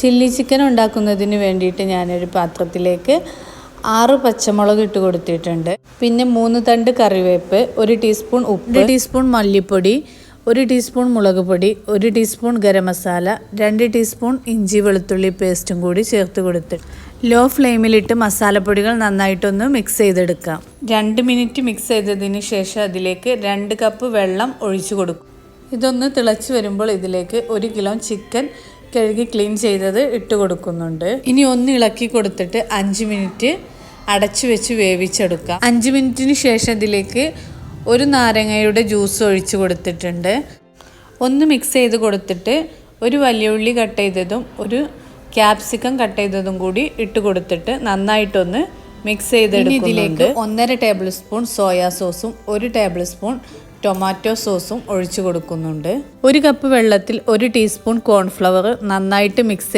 Chilli chicken ഉണ്ടാക്കുന്നതിന് വേണ്ടിയിട്ട് ഞാനൊരു പാത്രത്തിലേക്ക് 6 പച്ചമുളക് ഇട്ട് കൊടുത്തിട്ടുണ്ട്. പിന്നെ 3 തണ്ട് കറിവേപ്പ്, 1 ടീസ്പൂൺ ഉപ്പ്, 1 ടീസ്പൂൺ മല്ലിപ്പൊടി, 1 ടീസ്പൂൺ മുളക് പൊടി, 1 ടീസ്പൂൺ ഗരം മസാല, 2 ടീസ്പൂൺ ഇഞ്ചി വെളുത്തുള്ളി പേസ്റ്റും കൂടി ചേർത്ത് കൊടുത്തിട്ട് ലോ ഫ്ലെയിമിലിട്ട് മസാലപ്പൊടികൾ നന്നായിട്ടൊന്ന് മിക്സ് ചെയ്തെടുക്കാം. 2 മിനിറ്റ് മിക്സ് ചെയ്തതിന് ശേഷം അതിലേക്ക് 2 കപ്പ് വെള്ളം ഒഴിച്ചു കൊടുക്കും. ഇതൊന്ന് തിളച്ച് വരുമ്പോൾ ഇതിലേക്ക് 1 കിലോ ചിക്കൻ കഴുകി ക്ലീൻ ചെയ്തത് ഇട്ട് കൊടുക്കുന്നുണ്ട്. ഇനി ഒന്ന് ഇളക്കി കൊടുത്തിട്ട് 5 മിനിറ്റ് അടച്ചു വെച്ച് വേവിച്ചെടുക്കാം. 5 മിനിറ്റിന് ശേഷം ഇതിലേക്ക് 1 നാരങ്ങയുടെ ജ്യൂസ് ഒഴിച്ച് കൊടുത്തിട്ടുണ്ട്. ഒന്ന് മിക്സ് ചെയ്ത് കൊടുത്തിട്ട് 1 വലിയ ഉള്ളി കട്ട് ചെയ്തതും 1 ക്യാപ്സിക്കം കട്ട് ചെയ്തതും കൂടി ഇട്ട് കൊടുത്തിട്ട് നന്നായിട്ടൊന്ന് മിക്സ് ചെയ്തെടുക്കുന്നുണ്ട്. 1.5 ടേബിൾ സ്പൂൺ സോയാ സോസും 1 ടേബിൾ സ്പൂൺ ടൊമാറ്റോ സോസും ഒഴിച്ചു കൊടുക്കുന്നുണ്ട്. 1 കപ്പ് വെള്ളത്തിൽ 1 ടീസ്പൂൺ കോൺഫ്ലവർ നന്നായിട്ട് മിക്സ്